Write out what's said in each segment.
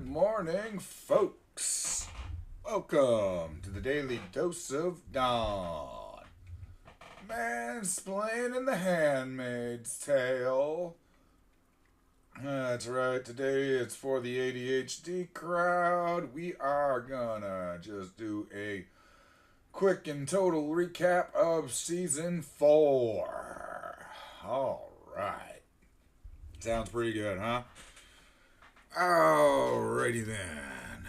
Good morning, folks. Welcome to the Daily Dose of Dawn. Mansplaining The Handmaid's Tale. That's right, today it's for the ADHD crowd. We are gonna just do a quick and total recap of Season 4. Alright. Sounds pretty good, huh? Alrighty then.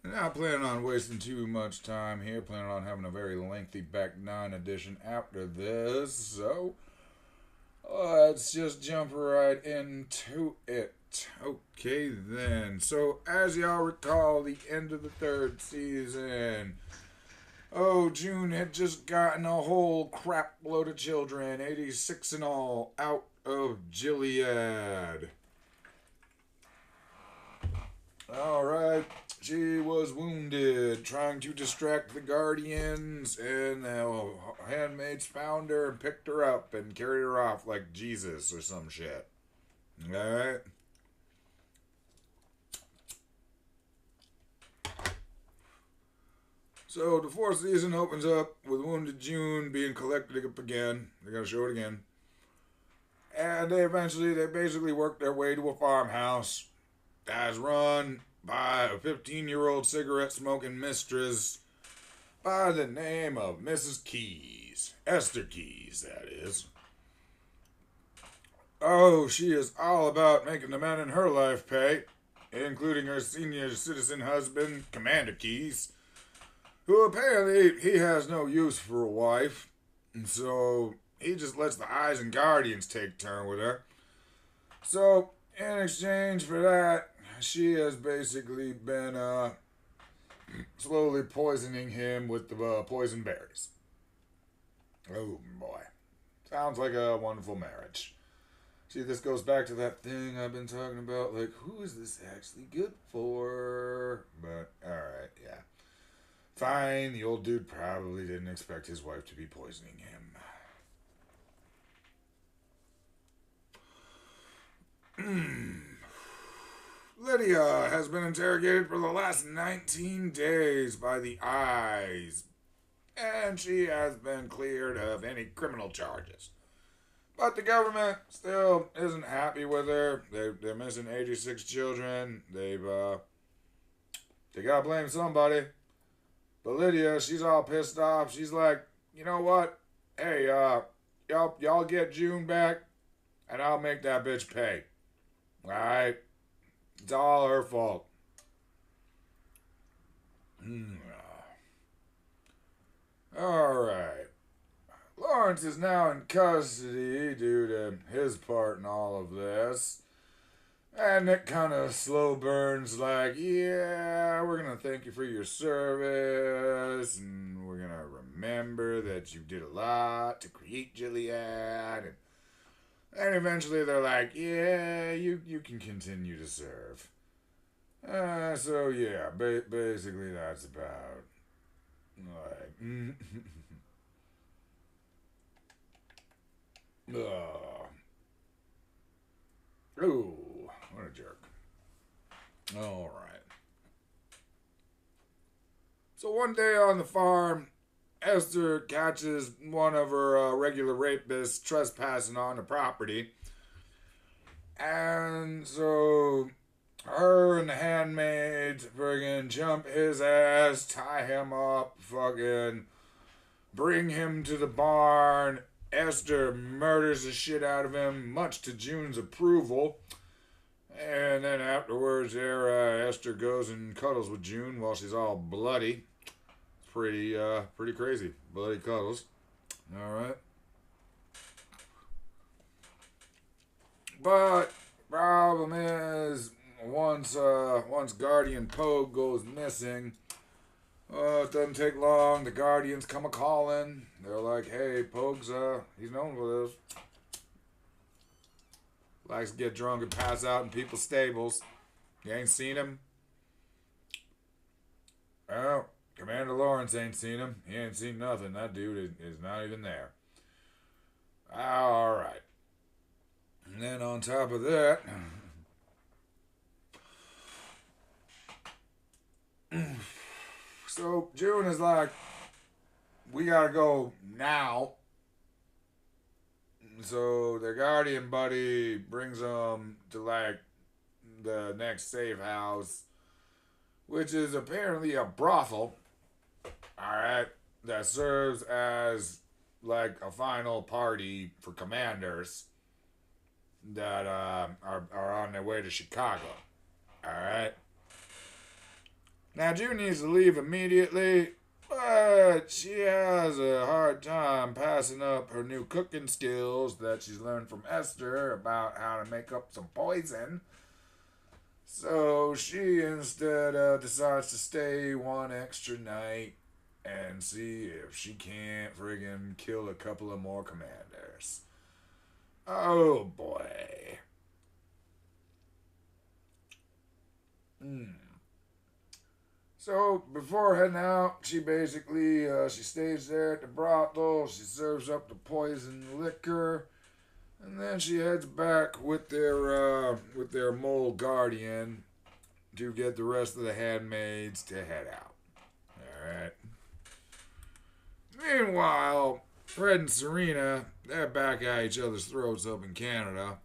Not planning on wasting too much time here. Planning on having a very lengthy back 9 edition after this. So, let's just jump right into it. Okay then. So, as y'all recall, the end of the 3rd season. June had just gotten a whole crap load of children, 86 in all, out of Gilead. Alright, she was wounded, trying to distract the Guardians, and the handmaids found her and picked her up and carried her off like Jesus or some shit. Alright? So the 4th season opens up with wounded June being collected up again. They're gonna show it again. And they basically work their way to a farmhouse that's run by a 15-year-old cigarette-smoking mistress by the name of Mrs. Keys. Esther Keys, that is. She is all about making the men in her life pay, including her senior citizen husband, Commander Keys, who apparently he has no use for a wife, and so he just lets the Eyes and Guardians take turn with her. So, in exchange for that, she has basically been slowly poisoning him with the poison berries. Oh boy. Sounds like a wonderful marriage. See, this goes back to that thing I've been talking about, like, who is this actually good for? But, alright, yeah. Fine, the old dude probably didn't expect his wife to be poisoning him. Lydia has been interrogated for the last 19 days by the Eyes, and she has been cleared of any criminal charges. But the government still isn't happy with her. They're missing 86 children. They gotta blame somebody. But Lydia, she's all pissed off. She's like, you know what? Hey, y'all get June back, and I'll make that bitch pay. Alright? It's all her fault. Alright. Lawrence is now in custody due to his part in all of this. And it kind of slow burns like, yeah, we're going to thank you for your service. And we're going to remember that you did a lot to create Gilead. And eventually they're like, yeah, you can continue to serve. So yeah, basically that's about, like, ooh, what a jerk. Alright. So one day on the farm, Esther catches one of her regular rapists trespassing on the property. And so her and the handmaids friggin' jump his ass, tie him up, fucking bring him to the barn. Esther murders the shit out of him, much to June's approval. And then afterwards Esther goes and cuddles with June while she's all bloody. Pretty crazy. Bloody cuddles. Alright. But problem is, once Guardian Pogue goes missing, it doesn't take long. The Guardians come a-calling. They're like, hey, Pogue's, he's known for this. Likes to get drunk and pass out in people's stables. You ain't seen him? Well, Commander Lawrence ain't seen him. He ain't seen nothing. That dude is not even there. Alright. And then on top of that, So June is like, we gotta go now. So their guardian buddy brings them to like the next safe house, which is apparently a brothel. Alright. That serves as like a final party for commanders that are on their way to Chicago. Alright. Now, June needs to leave immediately, but she has a hard time passing up her new cooking skills that she's learned from Esther about how to make up some poison. So she instead decides to stay one extra night and see if she can't friggin' kill a couple of more commanders. Oh boy. So before heading out, she basically she stays there at the brothel. She serves up the poison liquor, and then she heads back with their mole guardian to get the rest of the handmaids to head out. All right. Meanwhile, Fred and Serena, they're back at each other's throats up in Canada.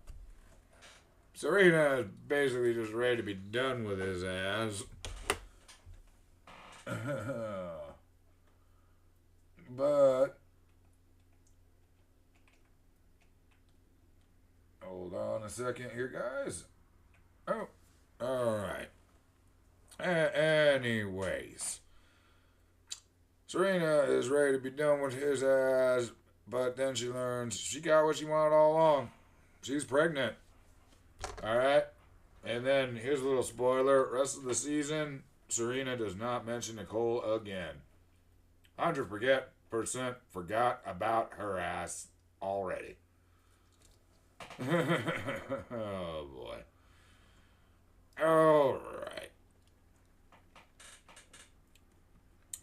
Serena is basically just ready to be done with his ass. But hold on a second here, guys. Oh, all right. Anyways, Serena is ready to be done with his ass, but then she learns she got what she wanted all along. She's pregnant. All right. And then here's a little spoiler: rest of the season, Serena does not mention Nicole again. 100% forgot about her ass already. Oh boy. Alright.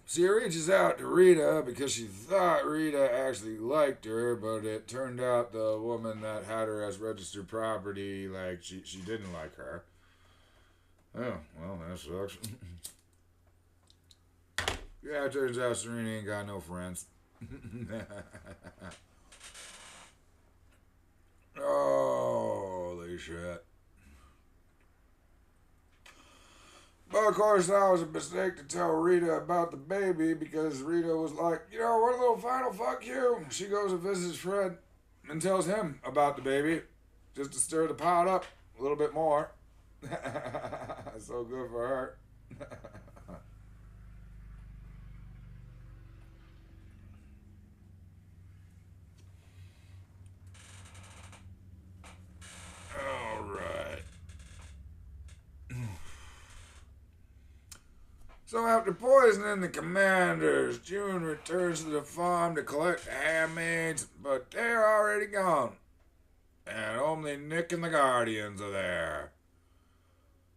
She reaches out to Rita because she thought Rita actually liked her, but it turned out the woman that had her as registered property, like, she didn't like her. Oh, well, that sucks. Yeah, it turns out Serena ain't got no friends. Holy shit. But of course, that was a mistake to tell Rita about the baby because Rita was like, you know, what a little final fuck you. She goes and visits Fred and tells him about the baby just to stir the pot up a little bit more. So good for her. All right. So after poisoning the commanders, June returns to the farm to collect the handmaids, but they're already gone. And only Nick and the Guardians are there.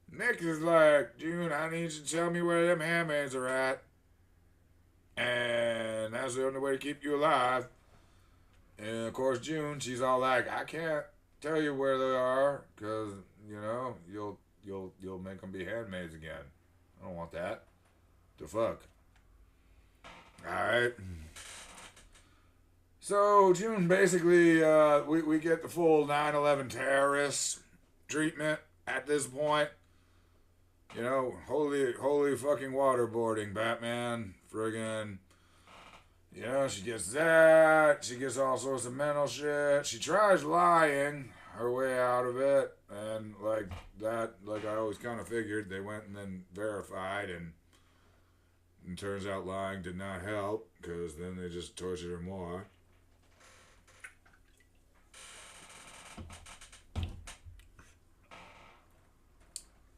Nick is like, June, I need you to tell me where them handmaids are at. And that's the only way to keep you alive. And of course, June, she's all like, I can't tell you where they are, because, you know, you'll make them be handmaids again. I don't want that. The fuck. Alright. So, June, basically, we get the full 9/11 terrorist treatment at this point. You know, holy fucking waterboarding, Batman. Friggin'. You know, she gets that. She gets all sorts of mental shit. She tries lying her way out of it. And, like, that, like I always kind of figured, they went and then verified, and turns out lying did not help, because then they just tortured her more.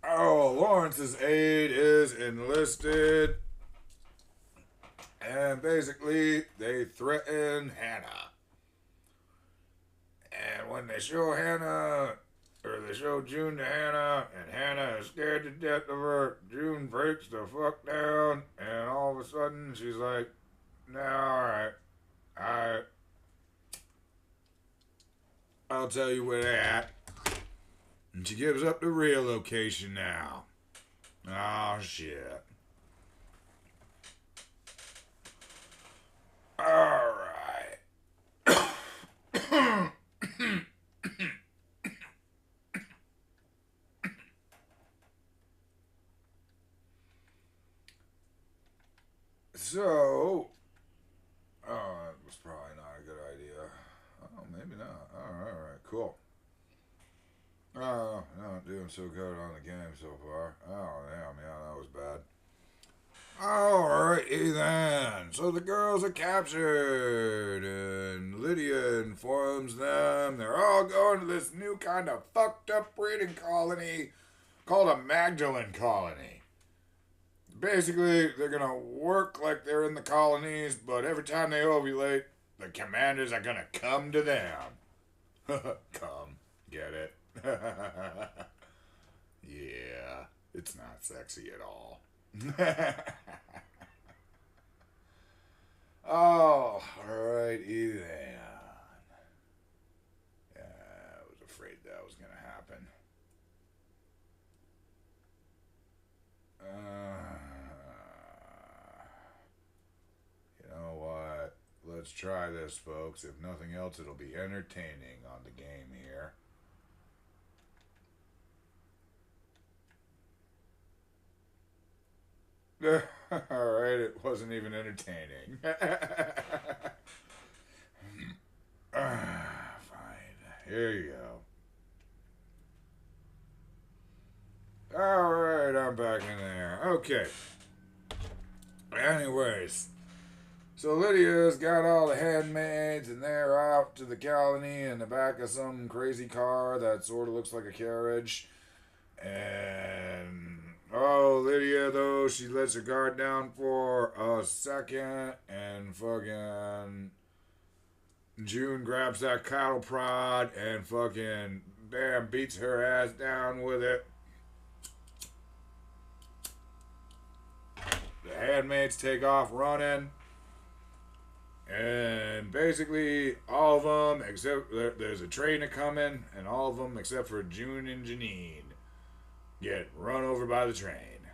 Oh, Lawrence's aide is enlisted. And basically, they threaten Hannah. And when they show Hannah, or they show June to Hannah, and Hannah is scared to death of her, June breaks the fuck down, and all of a sudden, she's like, nah, alright, I'll tell you where they're at. And she gives up the real location now. Oh, shit. So, oh, that was probably not a good idea. Oh, maybe not. Alright, cool. Oh, not doing so good on the game so far. Oh, damn, yeah, that was bad. Alrighty then. So the girls are captured, and Lydia informs them they're all going to this new kind of fucked up breeding colony called a Magdalene colony. Basically, they're gonna work like they're in the colonies, but every time they ovulate, the commanders are gonna come to them. Come. Get it? Yeah, it's not sexy at all. Oh, alrighty then. Yeah, I was afraid that was gonna happen. You know what? Let's try this, folks. If nothing else, it'll be entertaining on the game here. Alright, it wasn't even entertaining. Fine. Here you go. Alright, I'm back in there. Okay. Anyways. So Lydia's got all the handmaids, and they're off to the colony in the back of some crazy car that sort of looks like a carriage. And oh, Lydia, though, she lets her guard down for a second, and fucking June grabs that cattle prod and fucking bam, beats her ass down with it. The handmaids take off running. And basically, all of them, except there's a train coming, and all of them, except for June and Janine, get run over by the train.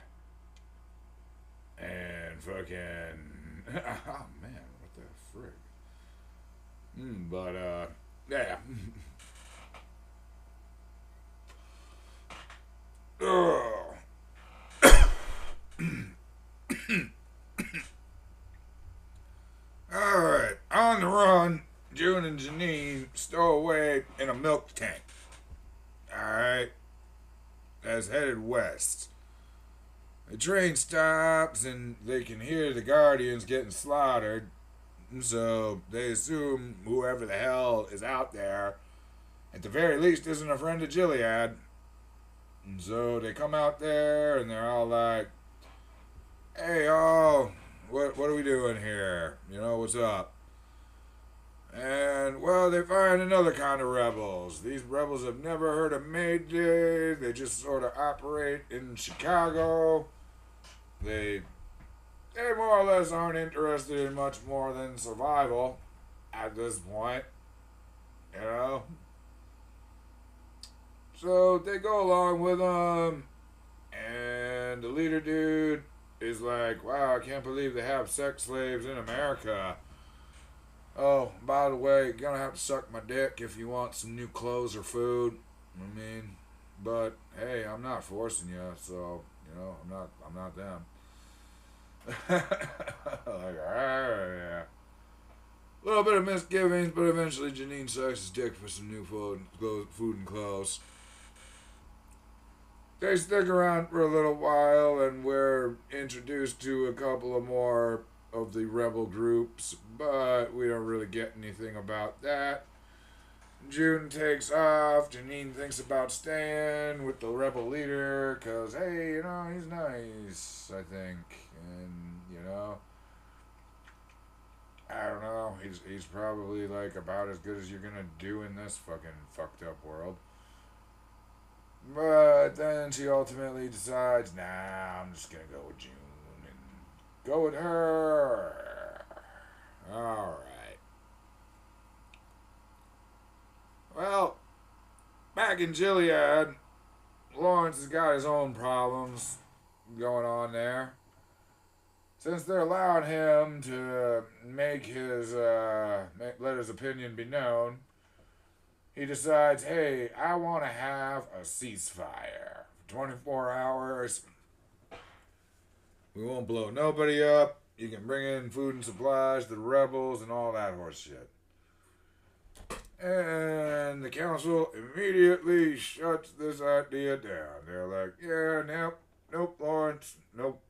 And fucking. Oh man, what the frick? Yeah. Oh. Alright, on the run, June and Janine stow away in a milk tank. Alright, that's headed west. The train stops and they can hear the Guardians getting slaughtered, so they assume whoever the hell is out there, at the very least, isn't a friend of Gilead. And so they come out there and they're all like, hey, y'all. What are we doing here? You know, what's up? And, well, they find another kind of rebels. These rebels have never heard of Mayday. They just sort of operate in Chicago. They more or less aren't interested in much more than survival at this point. You know? So they go along with them. And the leader dude is like, wow, I can't believe they have sex slaves in America. Oh, by the way, you're gonna have to suck my dick if you want some new clothes or food. I mean, but hey, I'm not forcing you, so you know, I'm not them. Like, yeah. A little bit of misgivings, but eventually Janine sucks his dick for some new food and clothes. They stick around for a little while, and we're introduced to a couple of more of the rebel groups, but we don't really get anything about that. June takes off. Janine thinks about staying with the rebel leader, because, hey, you know, he's nice, I think. And, you know, I don't know. He's probably, like, about as good as you're gonna do in this fucking fucked up world. But then she ultimately decides, nah, I'm just gonna go with June and go with her. Alright. Well, back in Gilead, Lawrence has got his own problems going on there. Since they're allowing him to make his, let his opinion be known, he decides, hey, I want to have a ceasefire for 24 hours. We won't blow nobody up. You can bring in food and supplies to the rebels and all that horse shit. And the council immediately shuts this idea down. They're like, yeah, nope, Lawrence, nope.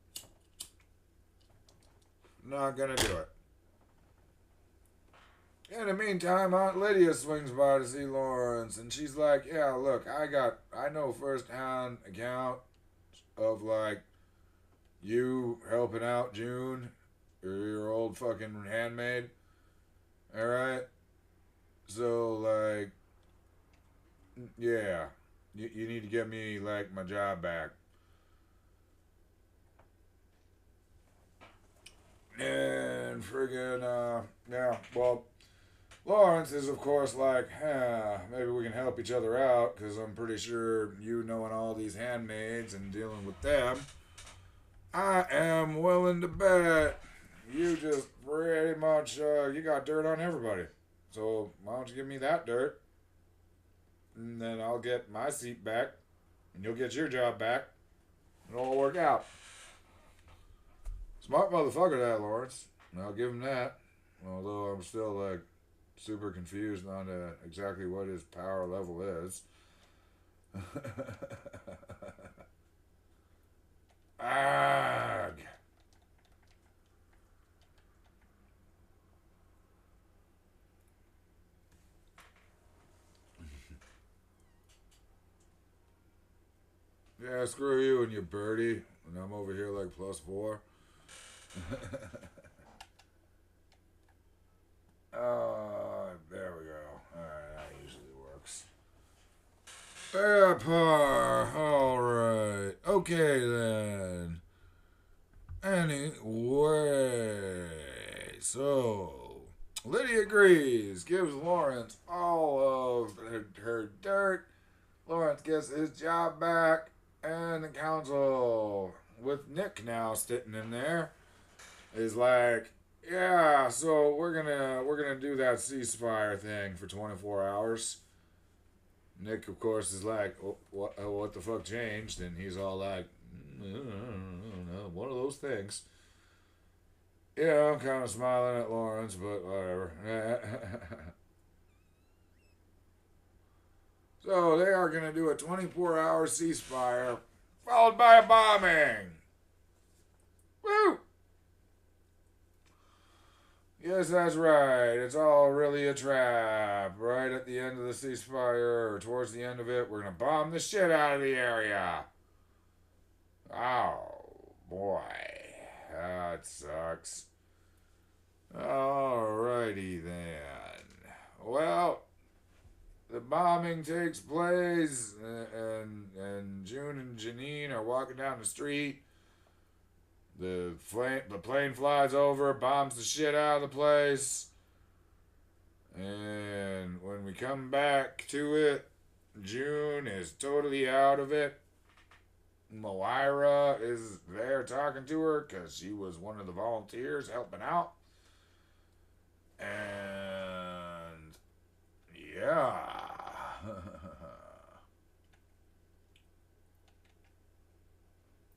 Not gonna do it. In the meantime, Aunt Lydia swings by to see Lawrence, and she's like, yeah, look, I know first-hand account of, like, you helping out June, or your old fucking handmaid, alright? So, like, yeah, you need to get me, like, my job back. And friggin', yeah, well, Lawrence is, of course, like, maybe we can help each other out, because I'm pretty sure you knowing all these handmaids and dealing with them, I am willing to bet you just pretty much, you got dirt on everybody. So why don't you give me that dirt, and then I'll get my seat back, and you'll get your job back. It'll all work out. Smart motherfucker, that Lawrence. I'll give him that. Although I'm still, like, super confused on exactly what his power level is. Ag. Yeah, screw you and your birdie. And I'm over here like +4. There we go. Alright, that usually works. Alright. Okay then. Anyway. So, Lydia agrees. Gives Lawrence all of her dirt. Lawrence gets his job back. And the council, with Nick now sitting in there, is like, yeah, so we're gonna do that ceasefire thing for 24 hours. Nick, of course, is like, oh, what the fuck changed? And he's all like, I don't know, one of those things. Yeah, I'm kind of smiling at Lawrence, but whatever. So they are gonna do a 24-hour ceasefire, followed by a bombing. Woo! Yes, that's right. It's all really a trap. Right at the end of the ceasefire, or towards the end of it, we're gonna bomb the shit out of the area. Oh, boy. That sucks. Alrighty then. Well, the bombing takes place, and June and Janine are walking down the street. The plane flies over, bombs the shit out of the place. And when we come back to it, June is totally out of it. Moira is there talking to her because she was one of the volunteers helping out. And yeah.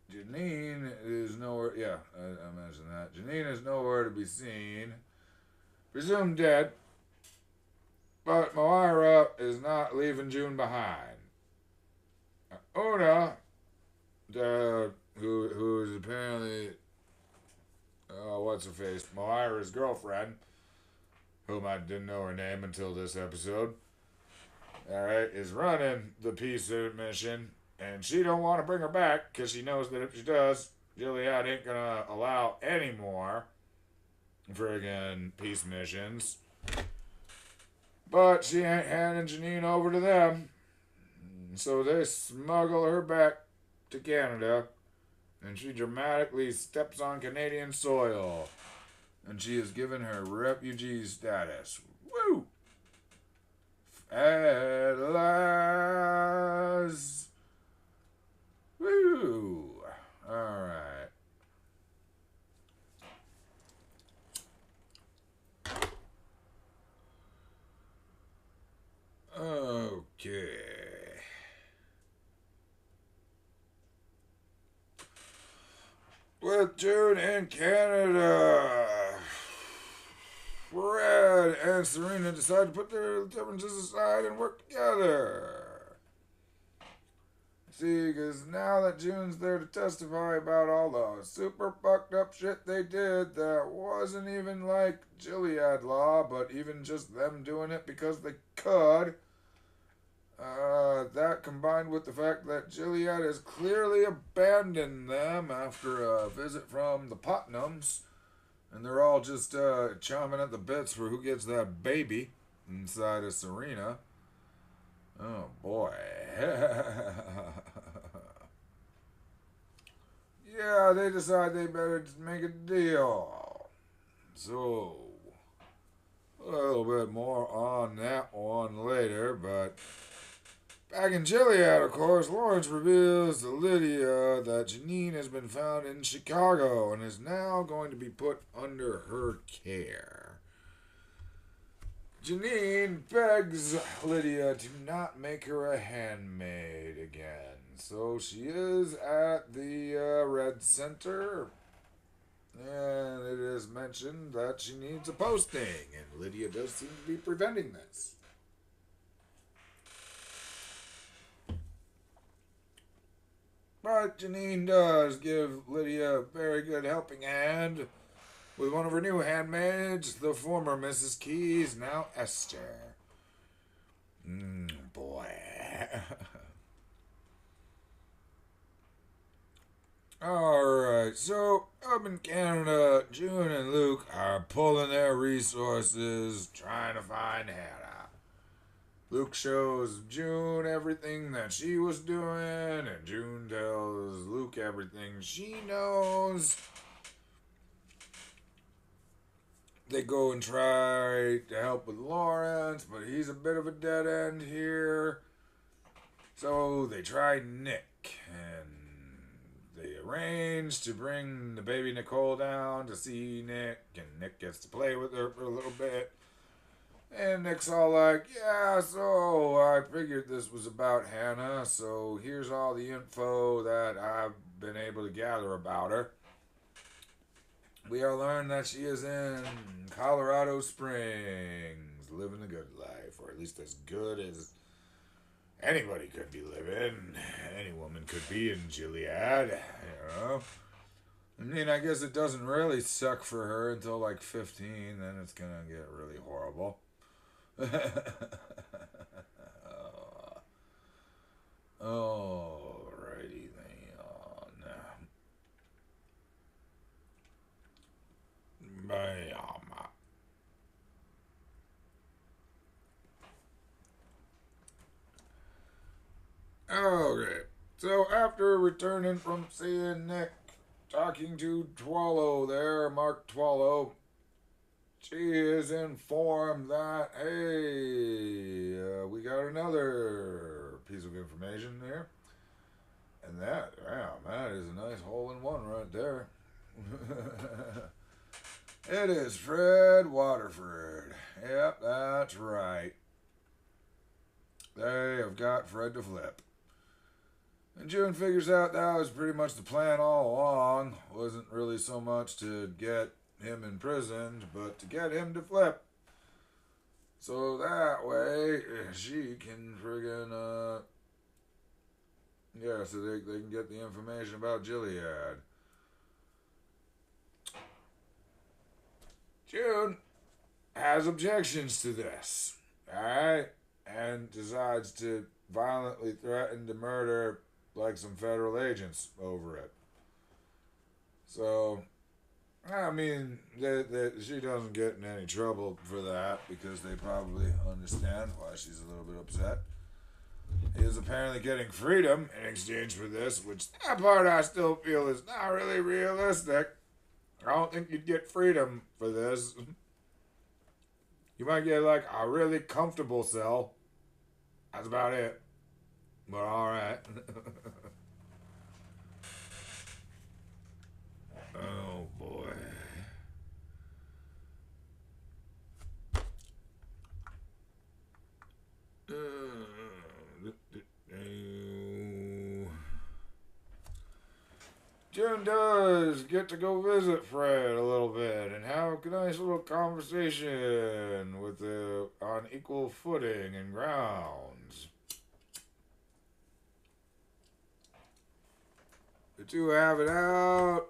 Janine is nowhere. Yeah, I mentioned that. Janine is nowhere to be seen. Presumed dead. But Moira is not leaving June behind. Una, who is apparently, what's her face, Moira's girlfriend, whom I didn't know her name until this episode, alright, is running the peace mission, and she don't want to bring her back, because she knows that if she does, Gilead ain't gonna allow any more friggin' peace missions. But she ain't handing Janine over to them. So they smuggle her back to Canada, and she dramatically steps on Canadian soil. And she is given her refugee status. Woo! At last. Woo! Alright. Okay. with June in Canada. Fred and Serena decide to put their differences aside and work together. See, because now that June's there to testify about all the super fucked up shit they did that wasn't even like Gilead law, but even just them doing it because they could. That combined with the fact that Gilead has clearly abandoned them after a visit from the Putnams, and they're all just chomping at the bits for who gets that baby inside of Serena. Oh boy. Yeah, they decide they better just make a deal. So, a little bit more on that one later, but back in Gilead, of course, Lawrence reveals to Lydia that Janine has been found in Chicago and is now going to be put under her care. Janine begs Lydia to not make her a handmaid again. So she is at the Red Center, and it is mentioned that she needs a posting, and Lydia does seem to be preventing this. But Janine does give Lydia a very good helping hand with one of her new handmaids, the former Mrs. Keyes, now Esther. Boy. Alright, so up in Canada, June and Luke are pulling their resources, trying to find Hannah. Luke shows June everything that she was doing, and June tells Luke everything she knows. They go and try to help with Lawrence, but he's a bit of a dead end here. So they try Nick, and they arrange to bring the baby Nicole down to see Nick, and Nick gets to play with her for a little bit. And Nick's all like, yeah, so I figured this was about Hannah, so here's all the info that I've been able to gather about her. We are learned that she is in Colorado Springs, living the good life, or at least as good as anybody could be living. Any woman could be in Gilead, you know. I mean, I guess it doesn't really suck for her until like 15, then it's gonna get really horrible. Alrighty then. Bam. Okay, so after returning from seeing Nick, talking to Twallow there, Mark Twallow, she is informed that, hey, we got another piece of information here. And that, wow, that is a nice hole-in-one right there. It is Fred Waterford. Yep, that's right. They have got Fred to flip. And June figures out that was pretty much the plan all along. Wasn't really so much to get him imprisoned, but to get him to flip. So that way, she can friggin', yeah, so they can get the information about Gilead. June has objections to this, alright? And decides to violently threaten to murder, like, some federal agents over it. So, I mean, she doesn't get in any trouble for that because they probably understand why she's a little bit upset. He is apparently getting freedom in exchange for this, which that part I still feel is not really realistic. I don't think you'd get freedom for this. You might get like a really comfortable cell. That's about it. But alright. Oh boy. June does get to go visit Fred a little bit and have a nice little conversation with on equal footing and grounds. The two have it out,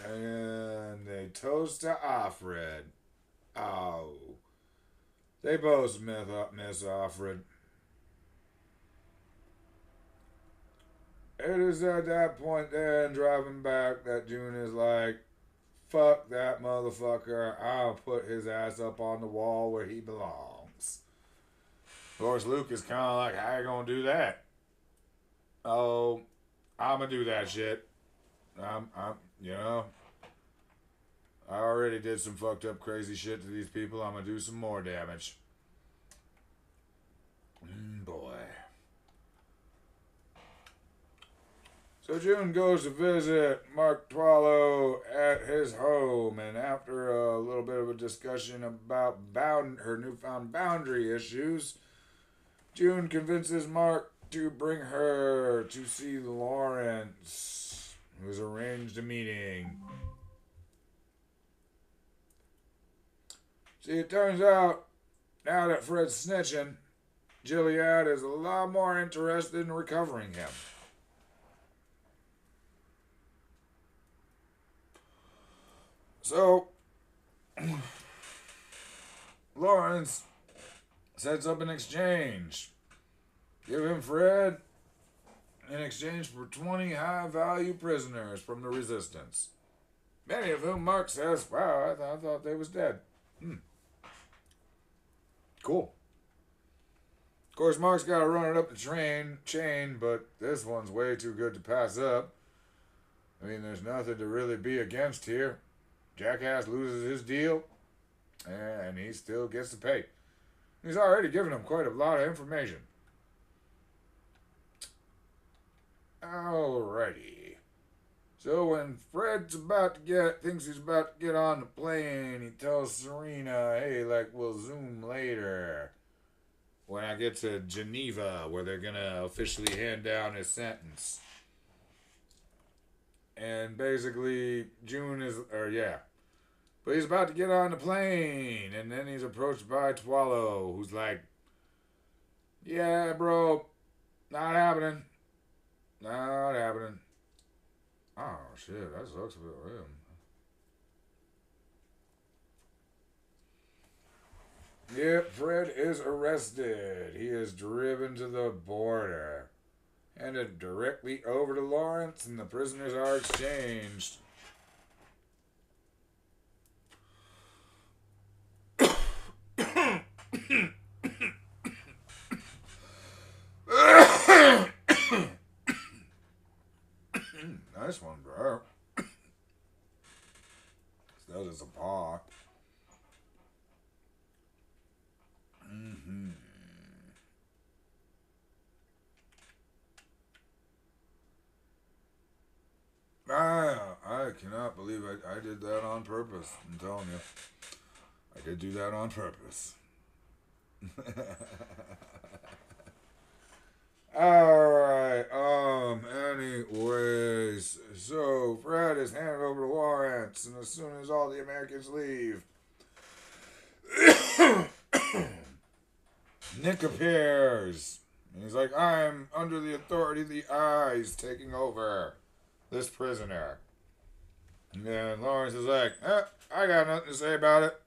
and they toast to Offred. Oh, they both miss Offred. It is at that point then, driving back, that June is like, fuck that motherfucker. I'll put his ass up on the wall where he belongs. Of course, Luke is kind of like, how you gonna do that? Oh, I'm gonna do that shit. I already did some fucked up crazy shit to these people. I'm gonna do some more damage. Boy. So June goes to visit Mark Twallow at his home, and after a little bit of a discussion about her newfound boundary issues, June convinces Mark to bring her to see Lawrence, who has arranged a meeting. See, it turns out, now that Fred's snitching, Gilead is a lot more interested in recovering him. So, Lawrence sets up an exchange. Give him Fred in exchange for 20 high-value prisoners from the Resistance. Many of whom Mark says, wow, I thought they was dead. Cool. Of course, Mark's got to run it up the chain, but this one's way too good to pass up. I mean, there's nothing to really be against here. Jackass loses his deal, and he still gets to pay. He's already given him quite a lot of information. Alrighty. So when Fred's thinks he's about to get on the plane, he tells Serena, hey, we'll Zoom later when I get to Geneva, where they're gonna officially hand down his sentence. And basically, but he's about to get on the plane, and then he's approached by Twallow, who's like, yeah, bro, not happening. Not happening. Oh, shit, that sucks for him. Yep, Fred is arrested. He is driven to the border. Handed directly over to Lawrence, and the prisoners are exchanged. Nice one, bro. That is a paw. I cannot believe I did that on purpose. I'm telling you. I did do that on purpose. Alright, anyways, so Fred is handed over to Lawrence, and as soon as all the Americans leave, Nick appears, and he's like, I'm under the authority of the Eyes taking over this prisoner. And then Lawrence is like, I got nothing to say about it.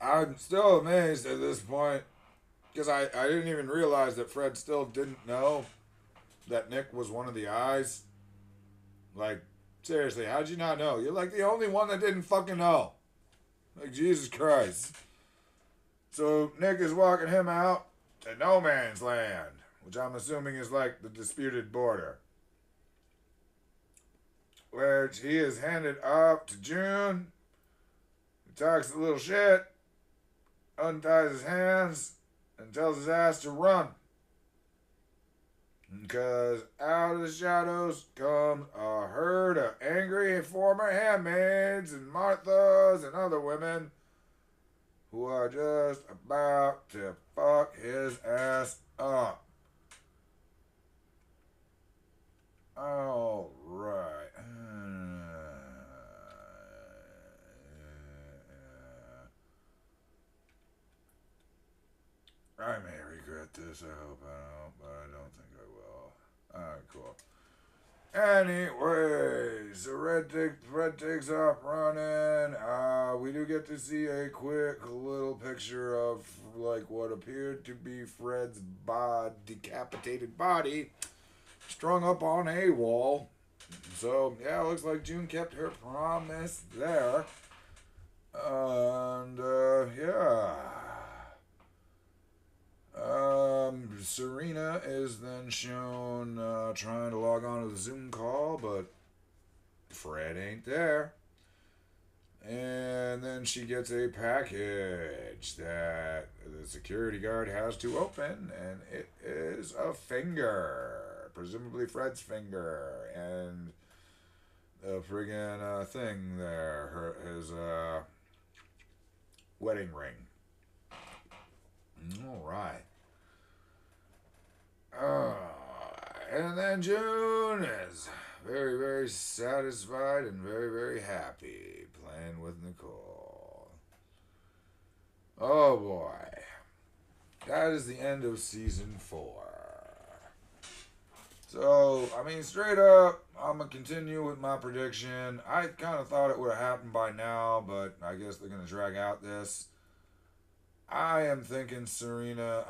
I'm still amazed at this point, because I didn't even realize that Fred still didn't know that Nick was one of the Eyes. Like, seriously, how'd you not know? You're like the only one that didn't fucking know. Like, Jesus Christ. So Nick is walking him out to no man's land, which I'm assuming is like the disputed border, which he is handed off to June. He talks a little shit, unties his hands, and tells his ass to run. Because out of the shadows comes a herd of angry former handmaids and Marthas and other women who are just about to fuck his ass up. All right. I may regret this. I hope I don't, but I don't think I will. Alright, cool. Anyways, the Red takes off running. We do get to see a quick little picture of like what appeared to be Fred's decapitated body strung up on a wall. So yeah, looks like June kept her promise there. And yeah. Serena is then shown trying to log on to the Zoom call, but Fred ain't there. And then she gets a package that the security guard has to open, and it is a finger. Presumably Fred's finger. And the friggin' thing there, his wedding ring. Alright. And then June is very, very satisfied and very, very happy playing with Nicole. Oh boy. That is the end of season 4. So, I mean, straight up, I'm going to continue with my prediction. I kind of thought it would have happened by now, but I guess they're going to drag out this. I am thinking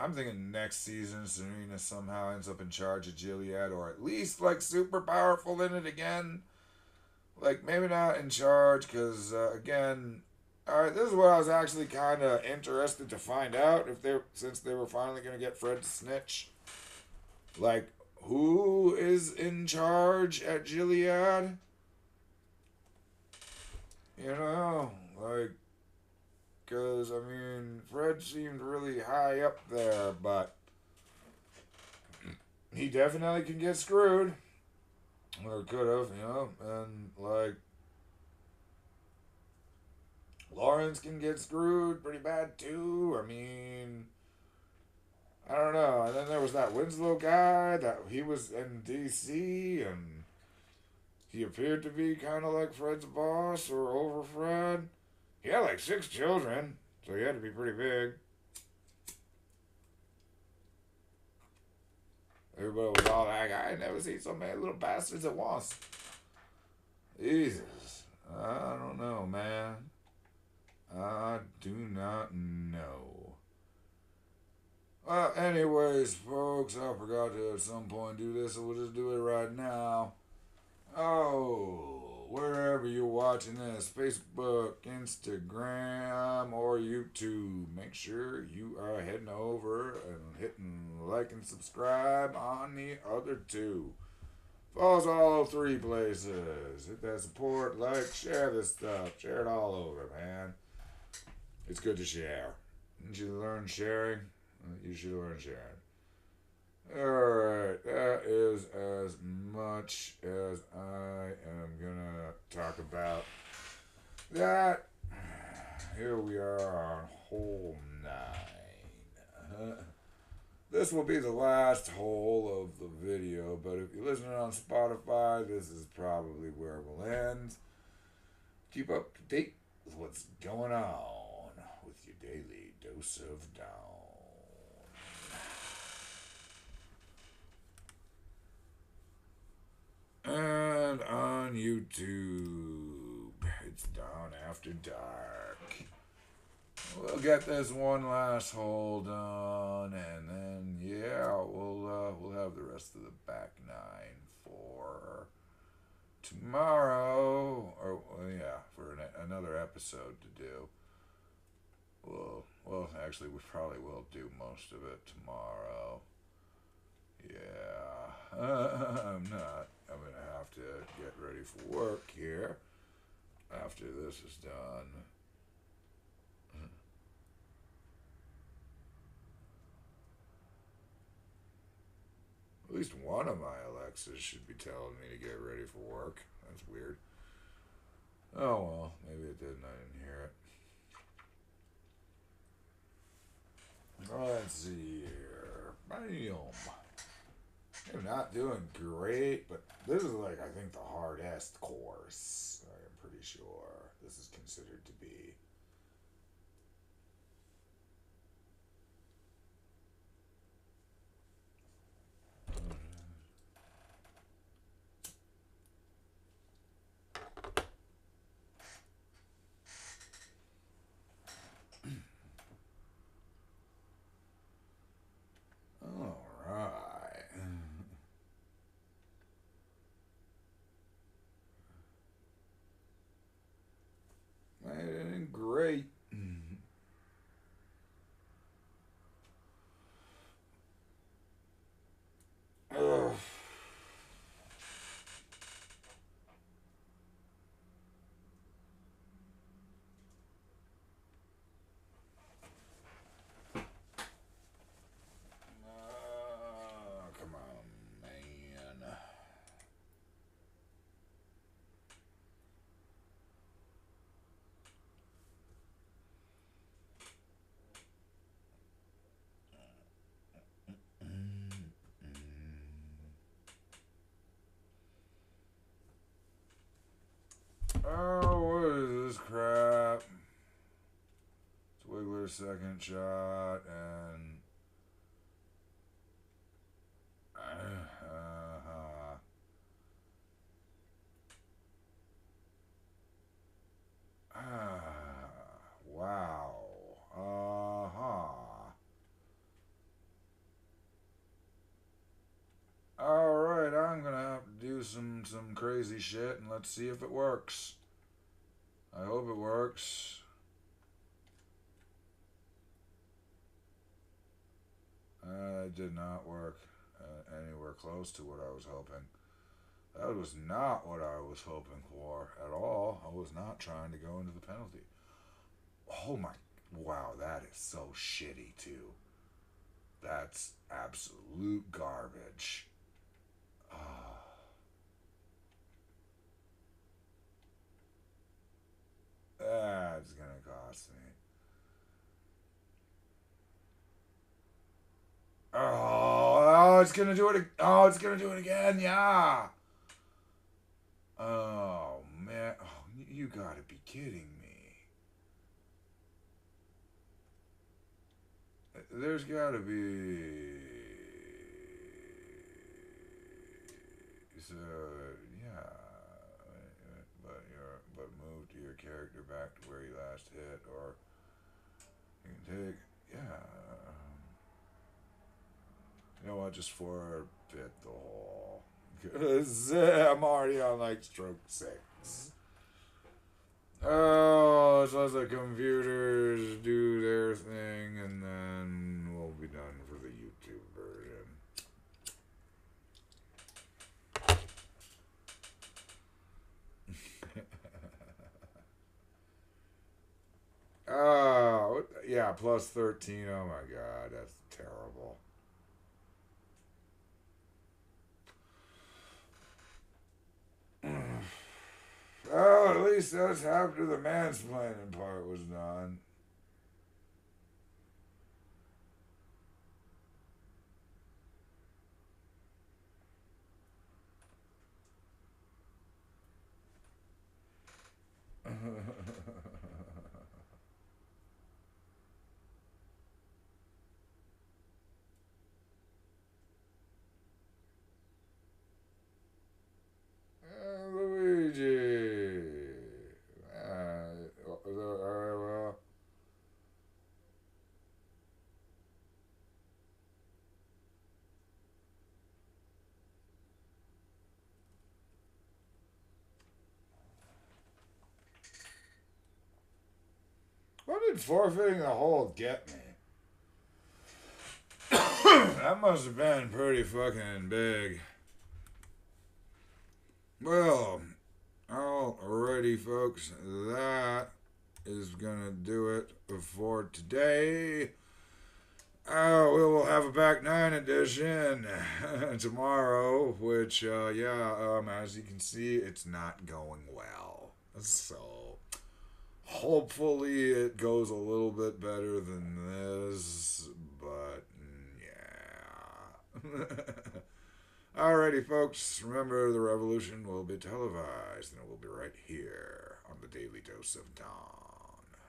I'm thinking next season Serena somehow ends up in charge of Gilead, or at least like super powerful in it again. Like maybe not in charge, because again, alright, this is what I was actually kind of interested to find out, since they were finally going to get Fred to snitch. Like, who is in charge at Gilead? You know, like, because, I mean, Fred seemed really high up there, but he definitely can get screwed. Or could have, you know, and, like, Lawrence can get screwed pretty bad, too. I mean, I don't know. And then there was that Winslow guy that he was in D.C., and he appeared to be kind of like Fred's boss or over Fred. He had like 6 children, so he had to be pretty big. Everybody was all like, I never seen so many little bastards at once. Jesus. I don't know, man. I do not know. Well, anyways, folks, I forgot to at some point do this, so we'll just do it right now. Oh, wherever you're watching this, Facebook, Instagram, or YouTube, make sure you are heading over and hitting like and subscribe on the other 2. Follow us all 3 places. Hit that support, like, share this stuff. Share it all over, man. It's good to share. Didn't you learn sharing? You should learn sharing. Alright, that is as much as I am gonna talk about that. Here we are on hole 9. This will be the last hole of the video, but if you're listening on Spotify, this is probably where we'll end. Keep up to date with what's going on with your daily dose of down. And on YouTube, it's Dawn After Dark. We'll get this one last hole done, and then yeah, we'll have the rest of the back 9 for tomorrow, or yeah, for another episode to do. Well, actually, we probably will do most of it tomorrow. Yeah, I'm gonna have to get ready for work here after this is done. At least one of my Alexas should be telling me to get ready for work. That's weird. Oh well, maybe it didn't. I didn't hear it. let's see here. Bam. I'm not doing great, but this is like, I think, the hardest course. I'm pretty sure this is considered to be. Great. Ugh. Come on, man. Oh, what is this crap? It's Wiggler's second shot, and wow. Alright, I'm gonna have to do some crazy shit, and let's see if it works. I hope it works. It did not work anywhere close to what I was hoping. That was not what I was hoping for at all. I was not trying to go into the penalty. Oh my, wow, that is so shitty too. That's absolute garbage. That's gonna cost me. Oh, it's gonna do it. Oh, it's gonna do it again. Yeah. Oh man. Oh, you gotta be kidding me. There's gotta be. So yeah, but move your character back to where you last hit, or you can take You know what? Just forfeit the hole. Cause I'm already on like stroke 6. Oh, let's let the computers do their thing, and then we'll be done for the YouTube version. Oh, yeah, plus 13. Oh my god, that's terrible. Well, at least that's after the mansplaining part was done. Luigi. Well. What did forfeiting the hole get me? That must have been pretty fucking big. Well, alrighty, folks. That is gonna do it for today. We will have a back 9 edition tomorrow, which, as you can see, it's not going well. So, hopefully it goes a little bit better than this, but Alrighty, folks. Remember, the revolution will be televised, and it will be right here on the Daily Dose of Dawn.